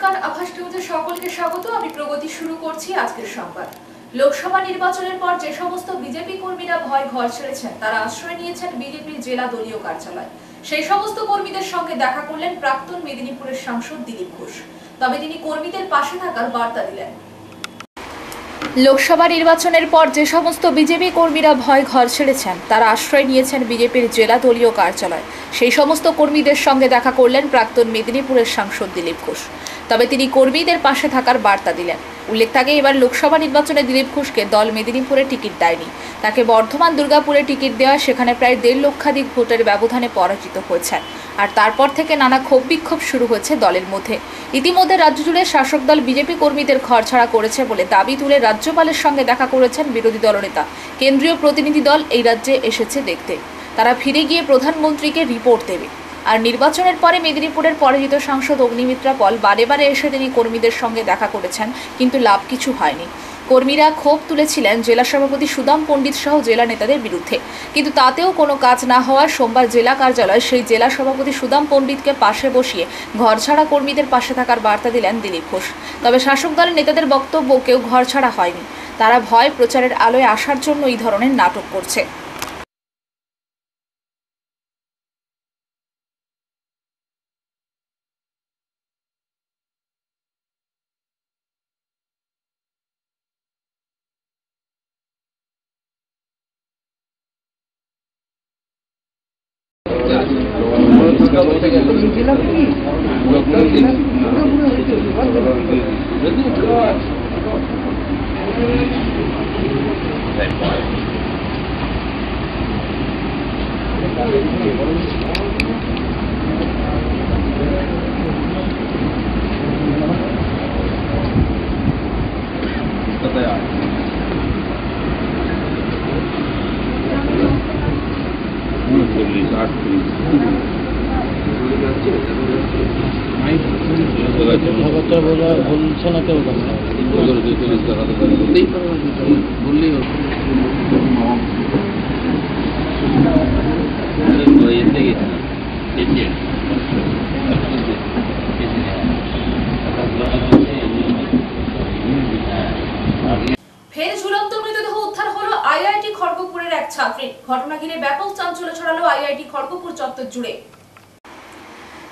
নমস্কার, আভাস নিউজে সকলকে স্বাগত। আমি প্রগতি শুরু করছি আজকের সংবাদ। লোকসভা নির্বাচনের পর যে সমস্ত বিজেপি কর্মীরা ভয় ঘর ছেড়েছেন তারা আশ্রয় নিয়েছেন বিজেপির জেলা দলীয় কার্যালয়। সেই সমস্ত কর্মীদের সঙ্গে দেখা করলেন প্রাক্তন মেদিনীপুরের সাংসদ দিলীপ ঘোষ। তবে তিনি কর্মীদের পাশে থাকার বার্তা দিলেন। লোকসভা নির্বাচনের পর যে সমস্ত বিজেপি কর্মীরা ভয় ঘর ছেড়েছেন তারা আশ্রয় নিয়েছেন বিজেপির জেলা দলীয় কার্যালয়। সেই সমস্ত কর্মীদের সঙ্গে দেখা করলেন প্রাক্তন মেদিনীপুরের সাংসদ দিলীপ ঘোষ। তবে তিনি কর্মীদের পাশে থাকার বার্তা দিলেন। উল্লেখ থাকে, এবার লোকসভা নির্বাচনে দিলীপ ঘোষকে দল মেদিনীপুরে টিকিট দেয়নি। তাকে বর্ধমান দুর্গাপুরে টিকিট দেওয়া, সেখানে প্রায় 1.5 লক্ষাধিক ভোটের ব্যবধানে পরাজিত হয়েছেন। আর তারপর থেকে নানা ক্ষোভ বিক্ষোভ শুরু হয়েছে দলের মধ্যে। ইতিমধ্যে রাজ্য জুড়ে শাসক দল বিজেপি কর্মীদের ঘরছাড়া করেছে বলে দাবি তুলে রাজ্যপালের সঙ্গে দেখা করেছেন বিরোধী দলনেতা। কেন্দ্রীয় প্রতিনিধি দল এই রাজ্যে এসেছে দেখতে। তারা ফিরে গিয়ে প্রধানমন্ত্রীকে রিপোর্ট দেবে। আর নির্বাচনের পরে মেদিনীপুরের পরাজিত সাংসদ অগ্নিমিত্রা পল বারে বারে এসে তিনি কর্মীদের সঙ্গে দেখা করেছেন, কিন্তু লাভ কিছু হয়নি। কর্মীরা ক্ষোভ তুলেছিলেন জেলা সভাপতি সুদাম পণ্ডিত সহ জেলা নেতাদের বিরুদ্ধে, কিন্তু তাতেও কোনো কাজ না হওয়ার সোমবার জেলা কার্যালয় সেই জেলা সভাপতি সুদাম পণ্ডিতকে পাশে বসিয়ে ঘরছাড়া কর্মীদের পাশে থাকার বার্তা দিলেন দিলীপ ঘোষ। তবে শাসক দলের নেতাদের বক্তব্য, কেউ ঘরছাড়া হয়নি, তারা ভয় প্রচারের আলোয় আসার জন্য এই ধরনের নাটক করছে। ফের ঝুলন্ত মৃতদেহ উদ্ধার হলো আইআইটি খড়গপুরের এক ছাত্রীর। ঘটনা ঘিরে ব্যাপক চাঞ্চল্য ছড়ালো আইআইটি খড়গপুর চত্বর জুড়ে।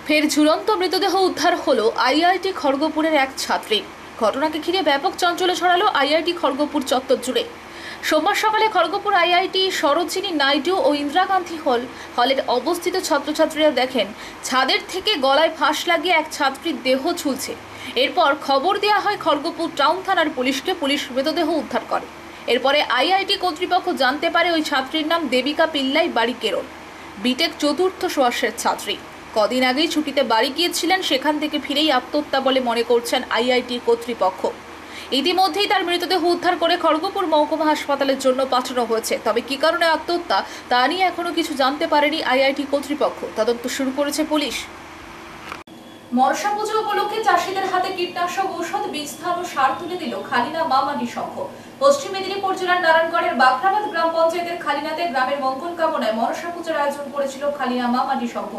ফের ঝুলন্ত মৃতদেহ উদ্ধার হলো আইআইটি খড়গপুরের এক ছাত্রীর। ঘটনাকে ঘিরে ব্যাপক চাঞ্চল্য ছড়ালো আইআইটি খড়গপুর চত্বর জুড়ে। সোমবার সকালে খড়গপুর আইআইটি সরোজিনী নাইডু ও ইন্দিরা গান্ধী হলের অবস্থিত ছাত্রছাত্রীরা দেখেন ছাদের থেকে গলায় ফাঁস লাগিয়ে এক ছাত্রীর দেহ ঝুলছে। এরপর খবর দেওয়া হয় খড়গপুর টাউন থানার পুলিশকে। পুলিশ মৃতদেহ উদ্ধার করে। এরপরে আইআইটি কর্তৃপক্ষ জানতে পারে ওই ছাত্রীর নাম দেবিকা পিল্লাই, বাড়ি কেরল, বিটেক 4র্থ বর্ষের ছাত্রী। কদিন আগেই ছুটিতে বাড়ি গিয়েছিলেন, সেখান থেকে ফিরেই আত্মহত্যা বলে মনে করছেন আইআইটি কর্তৃপক্ষ। ইতিমধ্যেই তার মৃতদেহ উদ্ধার করে খড়গপুর মহকুমা হাসপাতালের জন্য পাঠানো হয়েছে। তবে কি কারণে আত্মহত্যা তা নিয়ে এখনো কিছু জানতে পারেনি আইআইটি কর্তৃপক্ষ। তদন্ত শুরু করেছে পুলিশ। মনসা পুজো উপলক্ষে চাষিদের হাতে কীটনাশক ঔষধ, বীজ, ধান ও সার তুলে দিল খালিনা মা মাটি সংঘ। পশ্চিম মেদিনীপুর জেলার নারায়ণগড়ের বাখরাবাদ গ্রাম পঞ্চায়েতের খালিনাতে গ্রামের মঙ্গল কামনায় মনসা পুজোর আয়োজন করেছিল খালিনা মা মাটি সংঘ।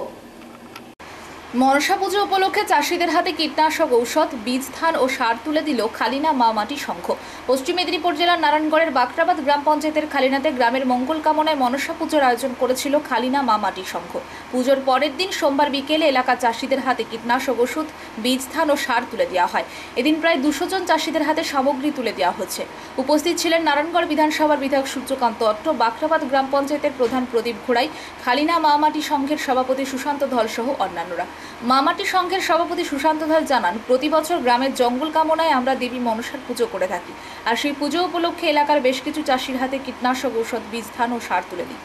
মনসা পুজো উপলক্ষে চাষিদের হাতে কীটনাশক ঔষধ, বীজ, ধান ও সার তুলে দিল খালিনা মা মাটি সংঘ। পশ্চিম মেদিনীপুর জেলার নারায়ণগড়ের বাখরাবাদ গ্রাম পঞ্চায়েতের খালিনাতে গ্রামের মঙ্গল কামনায় মনসা পুজোর আয়োজন করেছিল খালিনা মা মাটি সংঘ। পুজোর পরের দিন সোমবার বিকেলে এলাকার চাষিদের হাতে কীটনাশক ওষুধ, বীজ, ধান ও সার তুলে দেওয়া হয়। এদিন প্রায় 200 জন চাষিদের হাতে সামগ্রী তুলে দেওয়া হচ্ছে। উপস্থিত ছিলেন নারায়ণগড় বিধানসভার বিধায়ক সূর্যকান্ত অট্ট, বাখরাবাদ গ্রাম পঞ্চায়েতের প্রধান প্রদীপ ঘোড়াই, খালিনা মা মাটি সংঘের সভাপতি সুশান্ত ধল সহ অন্যান্যরা। মামাটি সংঘের সভাপতি সুশান্ত ধল জানান, প্রতি বছর গ্রামের জঙ্গল কামনায় আমরা দেবী মনসার পুজো করে থাকি। আর সেই পুজো উপলক্ষে এলাকার বেশ কিছু চাষির হাতে কীটনাশক ঔষধ, বীজ, ধান ও সার তুলে দিই।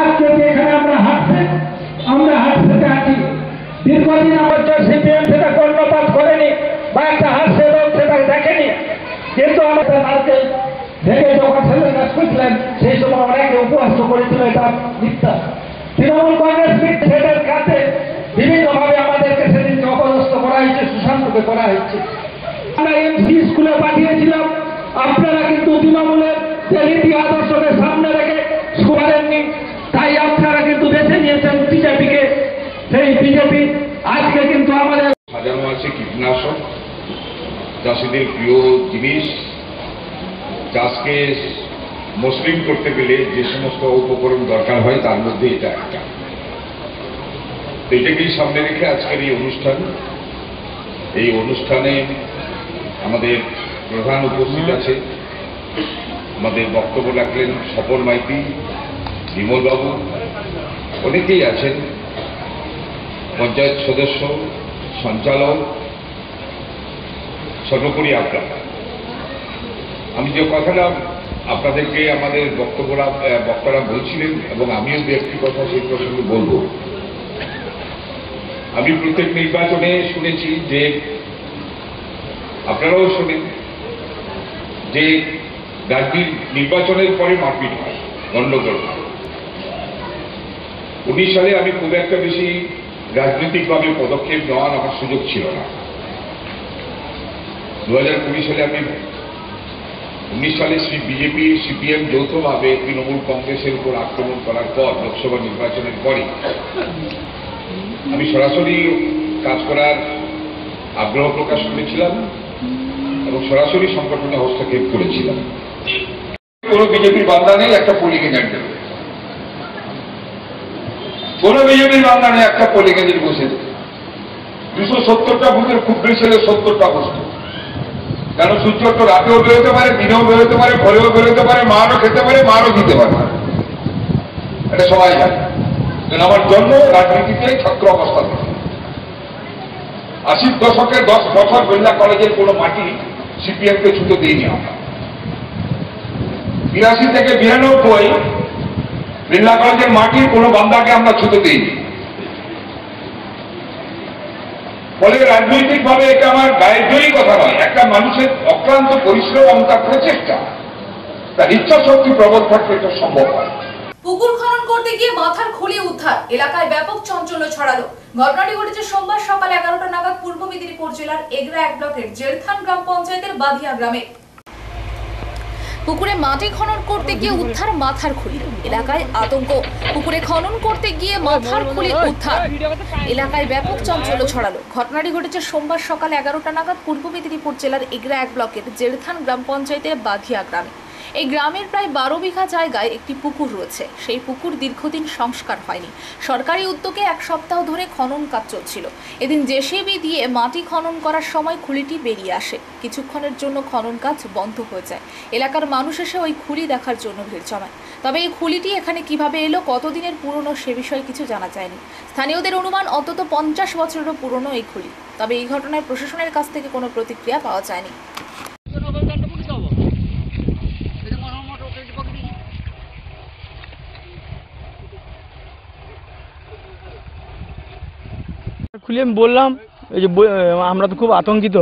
আজকে যেখানে আমরা হাঁটতে আছি, দীর্ঘদিন আমাদের সিপিএম সেটা কর্ণপাত করেনি বা একটা হাসছে দল সেটা দেখেনি। কিন্তু আমাদের নারকেল ভেঙে যখন ছেলেরা শুনলেন, সেই সময় অনেকে উপহাস করেছিল এটা মিথ্যা। তৃণমূল কংগ্রেস সেটার কাছে বিভিন্নভাবে আমাদেরকে সেদিনকে অপদস্থ করা হয়েছে, সুশান্তকে করা হয়েছে। আমরা এমসি স্কুলে পাঠিয়েছিলাম, আপনারা কিন্তু তৃণমূলের নীতি আদর্শকে সামনে রেখে করেননি, তাই আপনারা কিন্তু বেছে নিয়েছেন বিজেপিকে। সেই বিজেপি আজকে কিন্তু আমাদের সাজানো আছে কীটনাশক, চাষিদের প্রিয় জিনিস। চাষকে মসৃণ করতে গেলে যে সমস্ত উপকরণ দরকার হয় তার মধ্যে এটা একটা। এটাকেই সামনে রেখে আজকের এই অনুষ্ঠান। এই অনুষ্ঠানে আমাদের প্রধান উপস্থিত আছে, আমাদের বক্তব্য রাখলেন স্বপন মাইতি, বিমলবাবু, অনেকেই আছেন, পঞ্চায়েত সদস্য, সঞ্চালক, সর্বোপরি আপনারা। আমি যে কথাটা আপনাদেরকে আমাদের বক্তারা বলছিলেন এবং আমিও দু একটি কথা সেই প্রসঙ্গে বলব। আমি প্রত্যেক নির্বাচনে শুনেছি যে, আপনারাও শোনেন যে নির্বাচনের পরে মারপিট হয়, গণ্ডগোল হয়। 19 সালে আমি খুব একটা বেশি রাজনৈতিকভাবে পদক্ষেপ নেওয়ার আমার সুযোগ ছিল না। 2020 সালে আমি 19 সালে বিজেপি সিপিএম যৌথভাবে তৃণমূল কংগ্রেসের উপর আক্রমণ করার পর লোকসভা নির্বাচনের পরে আমি সরাসরি কাজ করার আগ্রহ প্রকাশ করেছিলাম এবং সরাসরি সংগঠনে হস্তক্ষেপ করেছিলাম। কোন বিজেপির বান্দা নেই একটা পোলিং এজেন্ট, কোন বিজেপির বান্দা নেই একটা পোলিং এজেন্ট বসে 270টা বুথের খুব বেশি হলে 70টা বসতো। কেন সূর্য তো রাতেও বেরোতে পারে, দিনেও বেরোতে পারে, ভোরেও বেরোতে পারে, মারও খেতে পারে, মারও দিতে পারে, এটা সবাই জানে। কারণ আমার জন্ম রাজনীতিতে ছাত্র অবস্থা থেকে। 80 দশকের 10 বছর বিড়লা কলেজের কোনো মাটি সিপিএমকে ছুতে দিইনি আমরা। 82 থেকে 92 বিড়লা কলেজের মাটির কোনো বান্দাকে আমরা ছুতে দিইনি। ফলে রাজনৈতিকভাবে এটা আমার গায়ের জয়ী কথা নয়, একটা মানুষের অক্লান্ত পরিশ্রম এবং তার প্রচেষ্টা, তার ইচ্ছা শক্তি প্রবল থাকলে এটা সম্ভব হয়। পুকুর খনন করতে গিয়ে মাথার খুলি উদ্ধার, এলাকায় ব্যাপক চাঞ্চল্য ছড়ালো। ঘটনাটি ঘটেছে সোমবার সকাল 11টা নাগাদ পূর্ব মেদিনীপুর জেলার এগরা 1 ব্লকের জেলথান গ্রাম পঞ্চায়েতের বাধিয়া গ্রামে। পুকুরে মাটি খনন করতে গিয়ে উদ্ধার মাথার খুলি, এলাকায় আতঙ্ক। পুকুরে খনন করতে গিয়ে মাথার খুলি উদ্ধার, এলাকায় ব্যাপক চাঞ্চল্য ছড়ালো। ঘটনাটি ঘটেছে সোমবার সকাল 11টা নাগাদ পূর্ব মেদিনীপুর জেলার এগরা 1 ব্লকের জেলথান গ্রাম পঞ্চায়েতের বাধিয়া গ্রামে। এই গ্রামের প্রায় 12 বিঘা জায়গায় একটি পুকুর রয়েছে। সেই পুকুর দীর্ঘদিন সংস্কার হয়নি। সরকারি উদ্যোগে 1 সপ্তাহ ধরে খনন কাজ চলছিল। এদিন জেসিবি দিয়ে মাটি খনন করার সময় খুলিটি বেরিয়ে আসে। কিছুক্ষণের জন্য খনন কাজ বন্ধ হয়ে যায়। এলাকার মানুষ এসে ওই খুলি দেখার জন্য ভিড় জমায়। তবে এই খুলিটি এখানে কিভাবে এলো, কতদিনের পুরনো সে বিষয়ে কিছু জানা যায়নি। স্থানীয়দের অনুমান অন্তত 50 বছরেরও পুরনো এই খুলি। তবে এই ঘটনায় প্রশাসনের কাছ থেকে কোনো প্রতিক্রিয়া পাওয়া যায়নি। খুলে আমি বললাম, এই যে আমরা তো খুব আতঙ্কিত।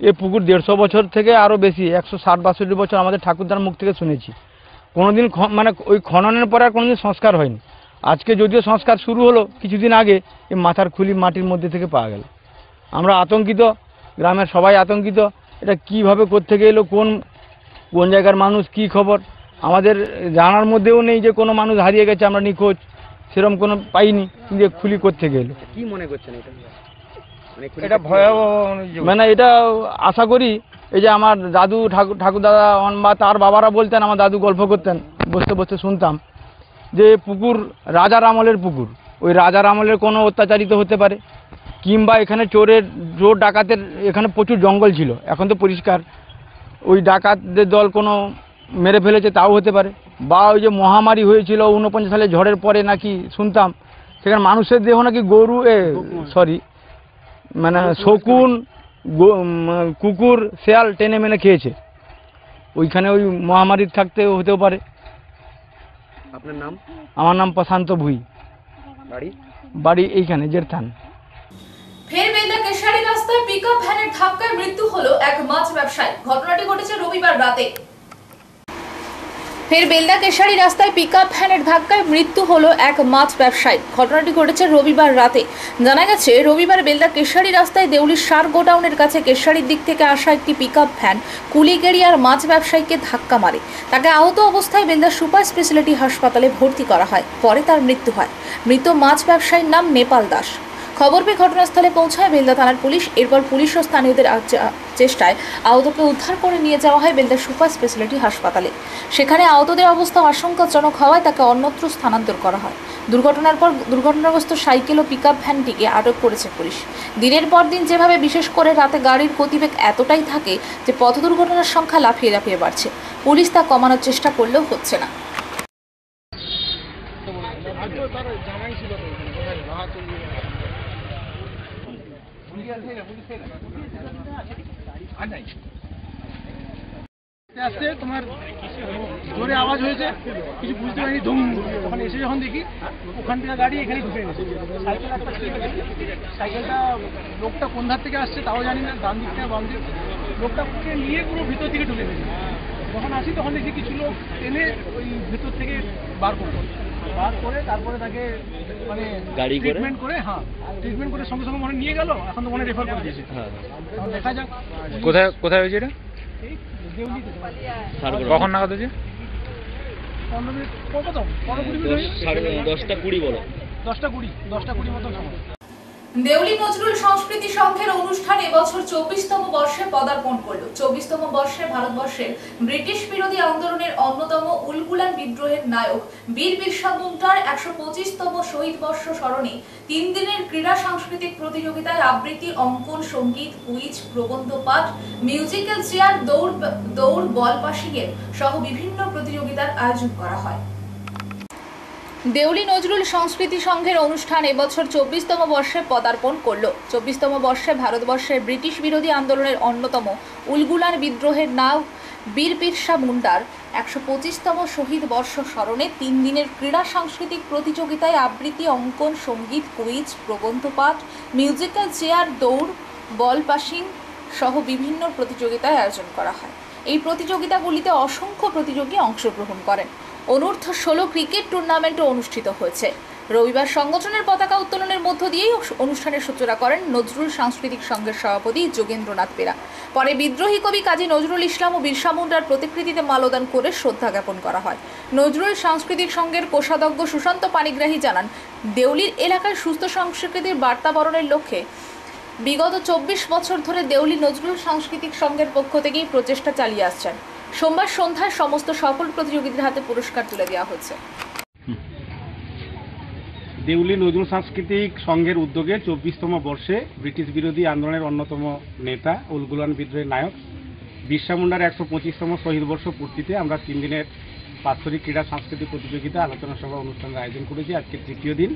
এই পুকুর 150 বছর থেকে আরও বেশি, 160-62 বছর আমাদের ঠাকুরদার মুখ থেকে শুনেছি। কোনোদিন মানে ওই খননের পরে আর কোনোদিন সংস্কার হয়নি। আজকে যদিও সংস্কার শুরু হলো কিছুদিন আগে, এই মাথার খুলি মাটির মধ্যে থেকে পাওয়া গেল। আমরা আতঙ্কিত, গ্রামের সবাই আতঙ্কিত। এটা কিভাবে কোত্থেকে এলো, কোন জায়গার মানুষ, কি খবর আমাদের জানার মধ্যেও নেই যে কোনো মানুষ হারিয়ে গেছে, আমরা নিখোঁজ সেরকম কোনো পাইনি। কিন্তু খুলি কোত্থেকে এলো কি মনে করছেন এটা ভয়াবহ। মানে এটা আশা করি, এই যে আমার দাদু ঠাকুরদাদা বা তার বাবারা বলতেন, আমার দাদু গল্প করতেন, বসতে বসতে শুনতাম যে পুকুর রাজার আমলের পুকুর। ওই রাজার আমলের কোনো অত্যাচারিত হতে পারে, কিংবা এখানে চোর ডাকাতের এখানে প্রচুর জঙ্গল ছিল, এখন তো পরিষ্কার। ওই ডাকাতদের দল কোনো মেরে ফেলেছে তাও হতে পারে। বা ওই যে মহামারী হয়েছিল 49 সালে ঝড়ের পরে নাকি শুনতাম, সেখানে মানুষের দেহ নাকি মানে শকুন, কুকুর, শেয়াল টেনে মেনে খেয়েছে। ওইখানে ওই মহামারীর থাকতে হতেও পারে। আপনার নাম? আমার নাম প্রশান্ত ভুই, বাড়ি এইখানে জেরথান। ফের বেলদা কেশারি রাস্তায় পিকআপ ভ্যানের ধাক্কায় মৃত্যু হলো এক মাছ ব্যবসায়ী। ঘটনাটি ঘটেছে রবিবার রাতে। ফের বেলদা কেশারি রাস্তায় পিকআপ ভ্যানের ধাক্কায় মৃত্যু হলো এক মাছ ব্যবসায়ী। ঘটনাটি ঘটেছে রবিবার রাতে। জানা গেছে, রবিবার বেলদা কেশারি রাস্তায় দেউলির সার গোডাউনের কাছে কেশারির দিক থেকে আসা একটি পিকআপ ভ্যান কুলিগেরিয়ার মাছ ব্যবসায়ীকে ধাক্কা মারে। তাকে আহত অবস্থায় বেলদা সুপার স্পেশালিটি হাসপাতালে ভর্তি করা হয়। পরে তার মৃত্যু হয়। মৃত মাছ ব্যবসায়ীর নাম নেপাল দাস। খবর পেয়ে ঘটনাস্থলে পৌঁছায় বেলদা থানার পুলিশ। এরপর পুলিশ ও স্থানীয়দের চেষ্টায় আহতকে উদ্ধার করে নিয়ে যাওয়া হয় বেলদা সুপার স্পেশালিটি হাসপাতালে। সেখানে আহতদের অবস্থা আশঙ্কাজনক হওয়ায় তাকে অন্যত্র স্থানান্তর করা হয়। দুর্ঘটনার পর দুর্ঘটনাগ্রস্ত সাইকেল ও পিকআপ ভ্যানটিকে আটক করেছে পুলিশ। দিনের পর দিন যেভাবে বিশেষ করে রাতে গাড়ির গতিবেগ এতটাই থাকে যে পথ দুর্ঘটনার সংখ্যা লাফিয়ে লাফিয়ে বাড়ছে। পুলিশ তা কমানোর চেষ্টা করলেও হচ্ছে না। আস্তে তোমার জোরে আওয়াজ হয়েছে, কিছু বুঝতে পারিনি। ধুম, ওখানে এসে যখন দেখি ওখান থেকে গাড়ি এখানে ঢুকে গেছে। সাইকেলটা লোকটা কোন ধার থেকে আসছে তাও জানি না, ডান দিক থেকে বাম দিক, লোকটা নিয়ে পুরো ভিতর থেকে ঢুকে গেছে। যখন আসি তখন দেখি কিছু লোক টেনে ওই ভিতর থেকে বার করে তারপরে তাকে মানে ট্রিটমেন্ট করে ট্রিটমেন্ট করে সঙ্গে সঙ্গে মনে নিয়ে গেল। এখন তো মনে রেফার করে দিয়েছে। দেখা যাক কোথায় হয়েছে এটা? কখন নাগাদ হয়েছে? 15 মিনিট, কত 10টা 20 বলো, 10টা 20 মতন সময়। দেউলি নজরুল সংস্কৃতি সংঘের অনুষ্ঠান এবছর 24তম বর্ষে পদার্পণ করল। 24তম বর্ষে ভারতবর্ষের ব্রিটিশ বিরোধী আন্দোলনের অন্যতম উলগুলান বিদ্রোহের নায়ক বীর বিরসা মুন্ডার 125তম শহীদ বর্ষ স্মরণে 3 দিনের ক্রীড়া সাংস্কৃতিক প্রতিযোগিতায় আবৃত্তি, অঙ্কন, সঙ্গীত, কুইজ, প্রবন্ধ পাঠ, মিউজিক্যাল চেয়ার, দৌড়, বল পাসিং এর সহ বিভিন্ন প্রতিযোগিতার আয়োজন করা হয়। দেউলি নজরুল সংস্কৃতি সংঘের অনুষ্ঠান এবছর 24তম বর্ষে পদার্পণ করল। 24তম বর্ষে ভারতবর্ষের ব্রিটিশ বিরোধী আন্দোলনের অন্যতম উলগুলান বিদ্রোহের নায়ক বীর বিরসা মুন্ডার 125তম শহীদ বর্ষ স্মরণে 3 দিনের ক্রীড়া সাংস্কৃতিক প্রতিযোগিতায় আবৃত্তি, অঙ্কন, সঙ্গীত, কুইজ, প্রবন্ধ পাঠ, মিউজিক্যাল চেয়ার, দৌড়, বল পাসিং সহ বিভিন্ন প্রতিযোগিতায় আয়োজন করা হয়। এই প্রতিযোগিতাগুলিতে অসংখ্য প্রতিযোগী অংশগ্রহণ করেন। অনূর্ধ্ব 16 ক্রিকেট টুর্নামেন্টও অনুষ্ঠিত হয়েছে। রবিবার সংগঠনের পতাকা উত্তোলনের মধ্য দিয়েই অনুষ্ঠানের সূচনা করেন নজরুল সাংস্কৃতিক সংঘের সভাপতি যোগেন্দ্রনাথ বেরা। পরে বিদ্রোহী কবি কাজী নজরুল ইসলাম ও বিরসা মুন্ডার প্রতিকৃতিতে মাল্যদান করে শ্রদ্ধা জ্ঞাপন করা হয়। নজরুল সাংস্কৃতিক সংঘের কোষাধ্যক্ষ সুশান্ত পানিগ্রাহী জানান, দেউলির এলাকায় সুস্থ সংস্কৃতির বার্তা বরণের লক্ষ্যে বিগত 24 বছর ধরে দেউলি নজরুল সাংস্কৃতিক সংঘের পক্ষ থেকেই প্রচেষ্টা চালিয়ে আসছেন। সোমবার সন্ধ্যায় সমস্ত সফল প্রতিযোগীদের হাতে পুরস্কার তুলে দেওয়া হয়েছে। দেউলি নজরুল সাংস্কৃতিক সংঘের উদ্যোগে 24তম বর্ষে ব্রিটিশ বিরোধী আন্দোলনের অন্যতম নেতা উলগুলান বিদ্রোহের নায়ক বিরসা মুন্ডার 125তম শহীদ বর্ষ পূর্তিতে আমরা 3 দিনের বাৎসরিক ক্রীড়া সাংস্কৃতিক প্রতিযোগিতা, আলোচনা সভা অনুষ্ঠানের আয়োজন করেছি। আজকে তৃতীয় দিন।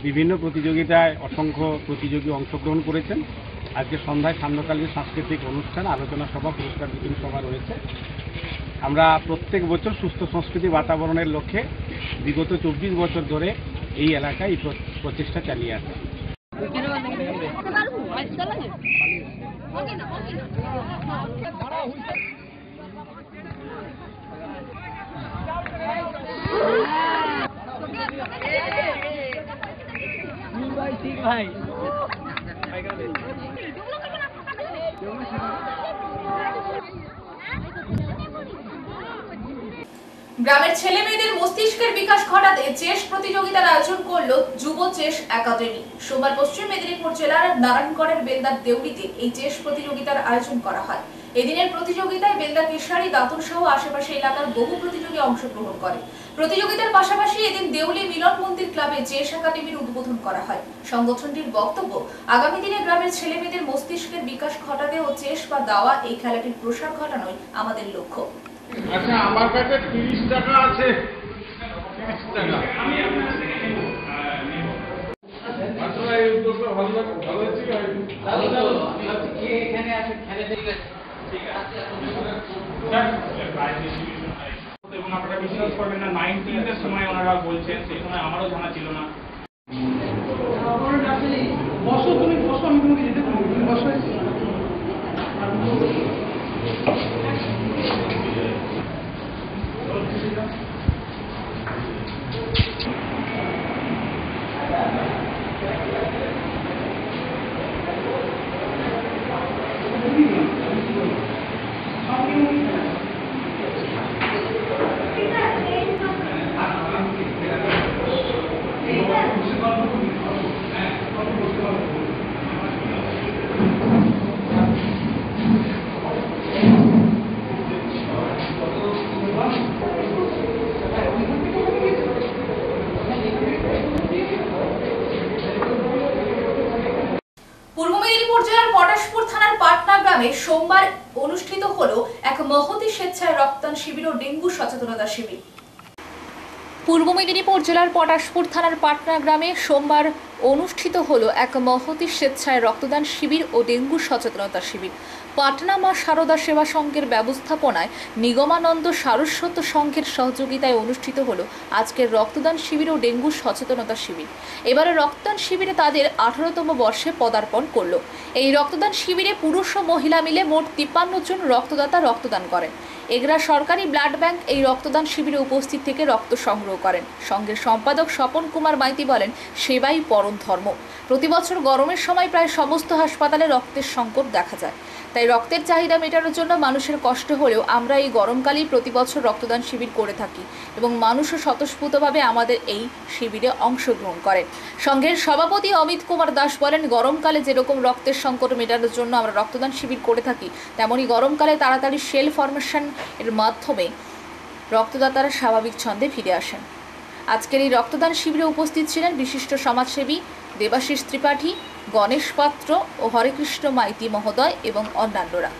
বিভিন্ন প্রতিযোগিতায় অসংখ্য প্রতিযোগী অংশগ্রহণ করেছেন। আজকে সন্ধ্যায় সান্ধ্যকালীন সাংস্কৃতিক অনুষ্ঠান, আলোচনা সভা, পুরস্কার বিতরণ সভা রয়েছে। আমরা প্রত্যেক বছর সুস্থ সংস্কৃতি বাতাবরণের লক্ষ্যে বিগত 24 বছর ধরে এই এলাকায় এই প্রচেষ্টা চালিয়ে আসছে। ভাই গ্রামের ছেলে মেয়েদের মস্তিষ্কের বিকাশ ঘটাতে চেস প্রতিযোগিতার আয়োজন করলো যুব চেস একাডেমি। সোমবার পশ্চিম মেদিনীপুর জেলার নারায়ণগড়ের বেলদার দেউলিতে এই চেস প্রতিযোগিতার আয়োজন করা হয়। এদিনের প্রতিযোগিতায় বেলদা কেশারি, দাঁতুর সহ আশেপাশে এলাকার বহু প্রতিযোগী অংশগ্রহণ করে। প্রতিযোগিতার পাশাপাশি এদিন দেউলি মিলন মন্দির ক্লাবে চেস একাডেমির উদ্বোধন করা হয়। সংগঠনটির বক্তব্য, আগামী দিনে গ্রামের ছেলে মেয়েদের মস্তিষ্কের বিকাশ ঘটাতে ও চেস বা দাওয়া এই খেলাটির প্রসার ঘটানোই আমাদের লক্ষ্য। আচ্ছা, আমার কাছে 30 টাকা আছে। 30 টাকা আসলে এই উদ্যোগটা ভালো হচ্ছে। এখানে আছে খেলে ঠিক আছে, ঠিক আছে। এবং আপনারা বিশ্বাস করবেন না, 19-এর সময় ওনারা বলছেন, সেই সময় আমারও জানা ছিল না। বসো, তুমি বসো, আমি তোমাকে যেতে পারি, তুমি বসো। পাটনাগ্রামে সোমবার অনুষ্ঠিত হলো এক মহতী স্বেচ্ছায় রক্তদান শিবির ও ডেঙ্গু সচেতনতা শিবির। পূর্ব মেদিনীপুর জেলার পটাশপুর থানার পাটনা গ্রামে সোমবার অনুষ্ঠিত হলো এক মহতী স্বেচ্ছায় রক্তদান শিবির ও ডেঙ্গু সচেতনতা শিবির। পাটনা মা শারদা সেবা সংঘের ব্যবস্থাপনায় নিগমানন্দ সারস্বত সংঘের সহযোগিতায় অনুষ্ঠিত হলো আজকের রক্তদান শিবির ও ডেঙ্গু সচেতনতা শিবির। এবারে রক্তদান শিবিরে তাদের 18তম বর্ষে পদার্পণ করলো। এই রক্তদান শিবিরে পুরুষ ও মহিলা মিলে মোট 53 জন রক্তদাতা রক্তদান করেন। এগরা সরকারি ব্লাড ব্যাংক এই রক্তদান শিবিরে উপস্থিত থেকে রক্ত সংগ্রহ করেন। সংঘের সম্পাদক স্বপন কুমার মাইতি বলেন, সেবাই পরম ধর্ম। প্রতি বছর গরমের সময় প্রায় সমস্ত হাসপাতালে রক্তের সংকট দেখা যায়, তাই রক্তের চাহিদা মেটানোর জন্য মানুষের কষ্ট হলেও আমরা এই গরমকালেই প্রতি বছর রক্তদান শিবির করে থাকি এবং মানুষও স্বতঃস্ফূর্তভাবে আমাদের এই শিবিরে অংশগ্রহণ করেন। সংঘের সভাপতি অমিত কুমার দাস বলেন, গরমকালে যেরকম রক্তের সংকট মেটানোর জন্য আমরা রক্তদান শিবির করে থাকি, তেমনি গরমকালে তাড়াতাড়ি সেল ফরমেশন এর মাধ্যমে রক্তদাতারা স্বাভাবিক ছন্দে ফিরে আসেন। আজকের এই রক্তদান শিবিরে উপস্থিত ছিলেন বিশিষ্ট সমাজসেবী দেবাশিস ত্রিপাঠী, গণেশ পাত্র ও হরেকৃষ্ণ মাইতি মহোদয় এবং অন্যান্যরা।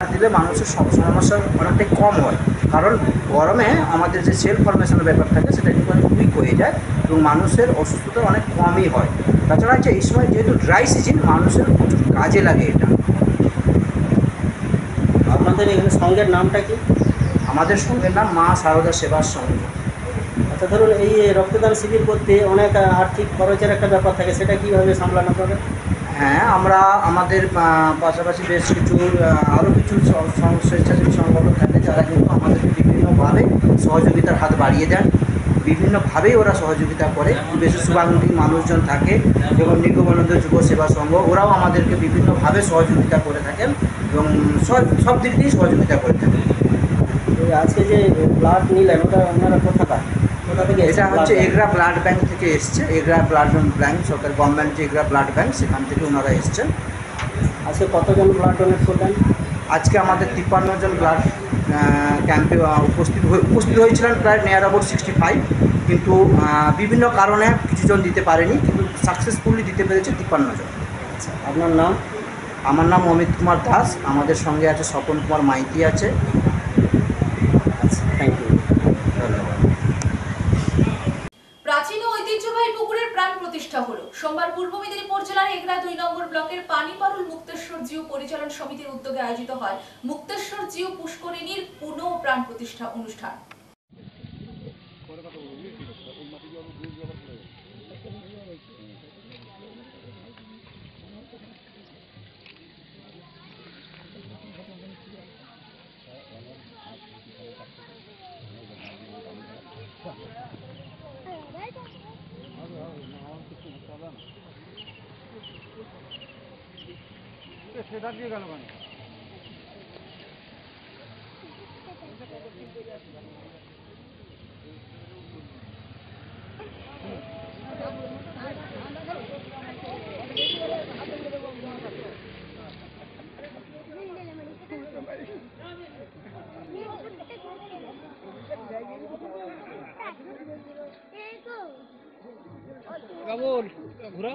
দিলে মানুষের সমস্যা অনেকটাই কম হয়, কারণ গরমে আমাদের যে সেল ফরমেশনের ব্যাপার থাকে সেটা কিন্তু অনেক উইক হয়ে যায় এবং মানুষের অসুস্থতা অনেক কমই হয়। তাছাড়া হচ্ছে এই সময় যেহেতু ড্রাই সিজন, মানুষের প্রচুর কাজে লাগে এটা। আপনাদের এখানে সংঘের নামটা কি? আমাদের সংঘের নাম মা শারদা সেবার সংঘ। আচ্ছা, ধরুন এই রক্তদান শিবির করতে অনেক আর্থিক খরচের একটা ব্যাপার থাকে, সেটা কীভাবে সামলানো হবে? হ্যাঁ, আমরা আমাদের পাশাপাশি বেশ কিছু আরও কিছু স্বেচ্ছাসেবী সংগঠন থাকে যারা কিন্তু আমাদেরকে বিভিন্নভাবে সহযোগিতার হাত বাড়িয়ে দেন, বিভিন্নভাবেই ওরা সহযোগিতা করে। বেশি শুভাকাঙ্ক্ষী মানুষজন থাকে, যেমন নিগমানন্দ যুব সেবা সংঘ, ওরাও আমাদেরকে বিভিন্নভাবে সহযোগিতা করে থাকেন এবং সব দিক দিয়েই সহযোগিতা করে থাকেন। আজকে যে ব্লাড নিলেন ওটা আপনারা কোথাকার? কোথা থেকে? এটা হচ্ছে এগরা ব্লাড ব্যাংক থেকে এসছে। এগরা ব্লাড ব্যাংক সরকার গভর্নমেন্ট যে এগরা ব্লাড ব্যাংক, সেখান থেকে ওনারা এসছেন। আজকে কতজন ব্লাড ডোনেট করলেন? আজকে আমাদের 53 জন ব্লাড ক্যাম্পে উপস্থিত হয়েছিলেন, প্রায় নিয়ার অ্যাবাউট 65, কিন্তু বিভিন্ন কারণে কিছুজন দিতে পারেনি, কিন্তু সাকসেসফুলি দিতে পেরেছে 53 জন। আচ্ছা, আপনার নাম? আমার নাম অমিত কুমার দাস, আমাদের সঙ্গে আছে স্বপন কুমার মাইতি আছে। আচ্ছা, থ্যাংক ইউ, ধন্যবাদ। প্রাচীন ও ঐতিহ্যবাহী পুকুরের প্রাণ প্রতিষ্ঠা হলো সোমবার পূর্ব মেদিনীপুর জেলার এগরা 2 নম্বর ব্লকের পানিপারুল মুক্তেশ্বর জিও পরিচালন সমিতির উদ্যোগে আয়োজিত হয় মুক্তেশ্বর জিও পুষ্করিণীর পুনঃ প্রাণ প্রতিষ্ঠা অনুষ্ঠান। সেটা দিয়ে গেল কেন? কাবুল ঘুরা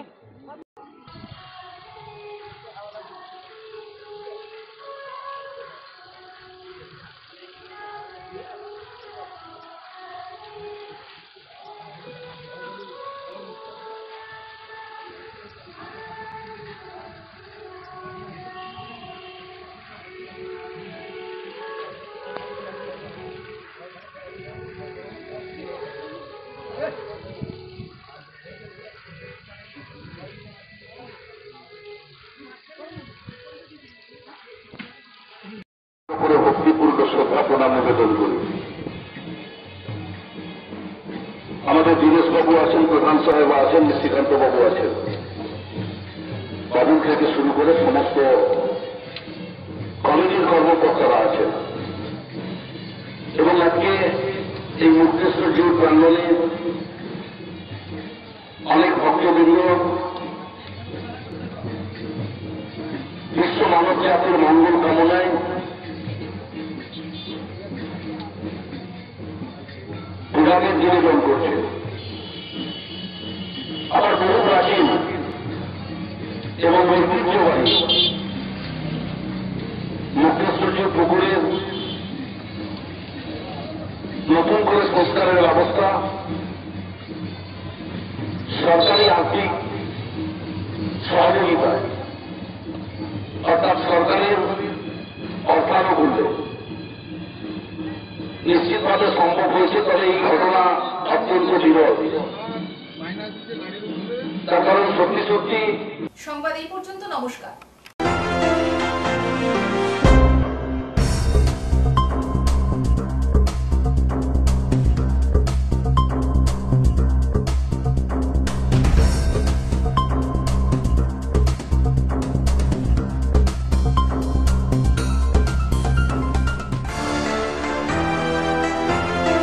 ভক্তিপূর্ণ শ্রদ্ধা প্রণাম নিবেদন করি। আমাদের দীনেশ বাবু আছেন, প্রধান সাহেব আছেন, শ্রীকান্ত বাবু আছেন, বাবু থেকে শুরু করে সমস্ত কমিটির কর্মকর্তারা আছেন এবং আজকে এই মুক্তেশ্বর জিউ প্রাঙ্গণে অনেক ভক্তবৃন্দ বিশ্ব মানব জাতির মঙ্গল কামনায় বিরামের নিবেদন করছে। আবার বহু প্রাচীন এবং ঐতিহ্যবাহী মুক্তেশ্বরী পুকুরের নতুন করে সংস্কারের ব্যবস্থা সরকারি আর্থিক সহযোগিতায় অর্থাৎ সরকারের অর্থানুকূল্যে নিশ্চিতভাবে সম্ভব হয়েছে। তবে এই ঘটনা অত্যন্ত বিরল, তার কারণ সত্যি সত্যি। সংবাদ এই পর্যন্ত। নমস্কার।